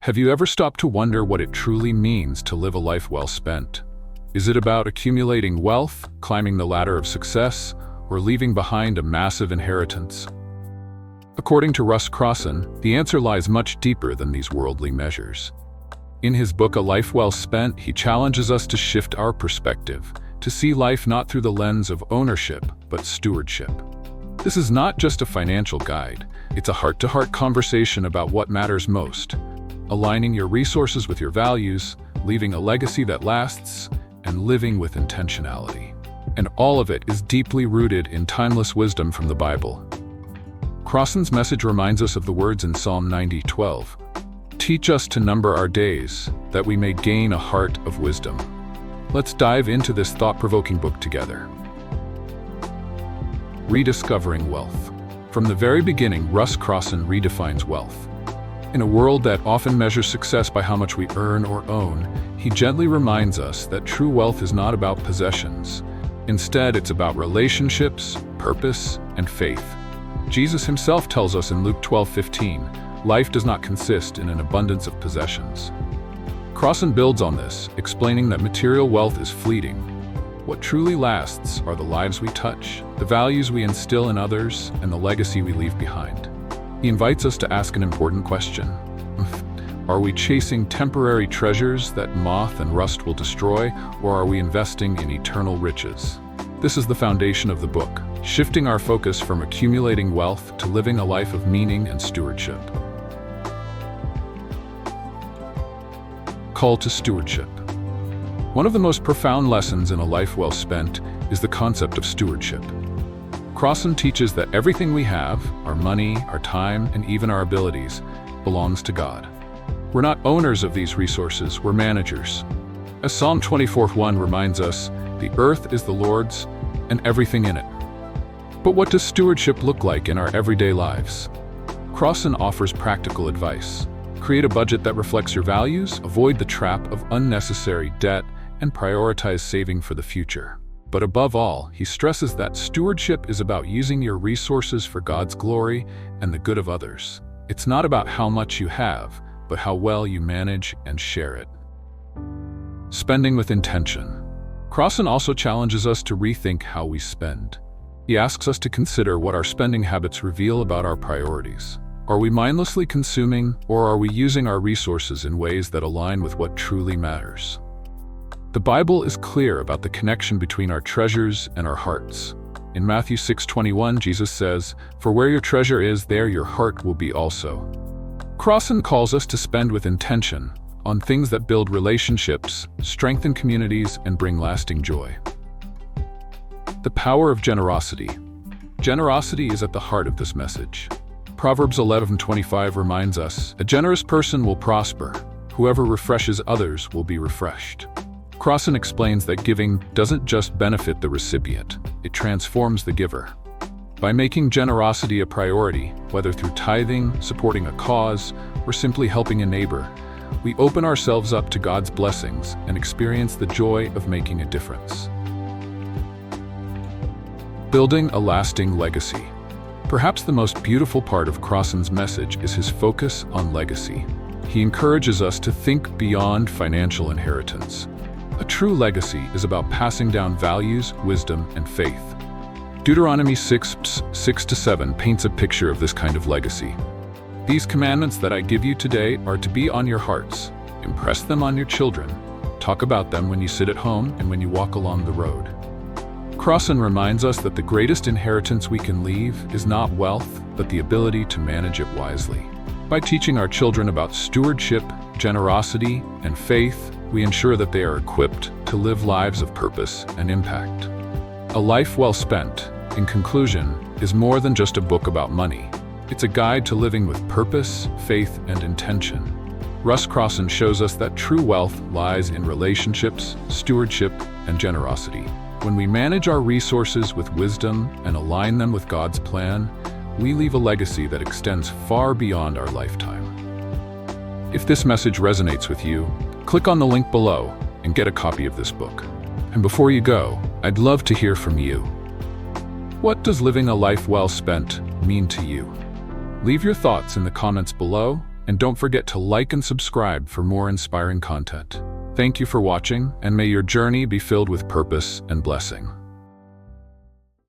Have you ever stopped to wonder what it truly means to live a life well spent? Is it about accumulating wealth, climbing the ladder of success, or leaving behind a massive inheritance? According to Russ Crosson, the answer lies much deeper than these worldly measures. In his book A Life Well Spent, he challenges us to shift our perspective, to see life not through the lens of ownership, but stewardship. This is not just a financial guide, it's a heart-to-heart conversation about what matters most, aligning your resources with your values, leaving a legacy that lasts, and living with intentionality. And all of it is deeply rooted in timeless wisdom from the Bible. Crosson's message reminds us of the words in Psalm 90:12. Teach us to number our days, that we may gain a heart of wisdom. Let's dive into this thought-provoking book together. Rediscovering wealth. From the very beginning, Russ Crosson redefines wealth. In a world that often measures success by how much we earn or own, he gently reminds us that true wealth is not about possessions. Instead, it's about relationships, purpose, and faith. Jesus himself tells us in Luke 12:15, life does not consist in an abundance of possessions. Crosson builds on this, explaining that material wealth is fleeting. What truly lasts are the lives we touch, the values we instill in others, and the legacy we leave behind. He invites us to ask an important question. Are we chasing temporary treasures that moth and rust will destroy, or are we investing in eternal riches? This is the foundation of the book, shifting our focus from accumulating wealth to living a life of meaning and stewardship. Call to stewardship. One of the most profound lessons in A Life Well Spent is the concept of stewardship. Crosson teaches that everything we have, our money, our time, and even our abilities, belongs to God. We're not owners of these resources, we're managers. As Psalm 24:1 reminds us, the earth is the Lord's and everything in it. But what does stewardship look like in our everyday lives? Crosson offers practical advice. Create a budget that reflects your values, avoid the trap of unnecessary debt, and prioritize saving for the future. But above all, he stresses that stewardship is about using your resources for God's glory and the good of others. It's not about how much you have, but how well you manage and share it. Spending with intention. Crosson also challenges us to rethink how we spend. He asks us to consider what our spending habits reveal about our priorities. Are we mindlessly consuming, or are we using our resources in ways that align with what truly matters? The Bible is clear about the connection between our treasures and our hearts. In Matthew 6:21, Jesus says, "For where your treasure is, there your heart will be also." Crosson calls us to spend with intention on things that build relationships, strengthen communities, and bring lasting joy. The power of generosity. Generosity is at the heart of this message. Proverbs 11:25 reminds us, "A generous person will prosper. Whoever refreshes others will be refreshed." Crosson explains that giving doesn't just benefit the recipient, it transforms the giver. By making generosity a priority, whether through tithing, supporting a cause, or simply helping a neighbor, we open ourselves up to God's blessings and experience the joy of making a difference. Building a lasting legacy. Perhaps the most beautiful part of Crosson's message is his focus on legacy. He encourages us to think beyond financial inheritance. A true legacy is about passing down values, wisdom, and faith. Deuteronomy 6:6-7 paints a picture of this kind of legacy. "These commandments that I give you today are to be on your hearts. Impress them on your children. Talk about them when you sit at home and when you walk along the road." Crosson reminds us that the greatest inheritance we can leave is not wealth, but the ability to manage it wisely. By teaching our children about stewardship, generosity, and faith, we ensure that they are equipped to live lives of purpose and impact. A Life Well Spent, in conclusion, is more than just a book about money. It's a guide to living with purpose, faith, and intention. Russ Crosson shows us that true wealth lies in relationships, stewardship, and generosity. When we manage our resources with wisdom and align them with God's plan, we leave a legacy that extends far beyond our lifetime. If this message resonates with you, click on the link below and get a copy of this book. And before you go, I'd love to hear from you. What does living a life well spent mean to you? Leave your thoughts in the comments below, And don't forget to like and subscribe for more inspiring content. Thank you for watching, and may your journey be filled with purpose and blessing.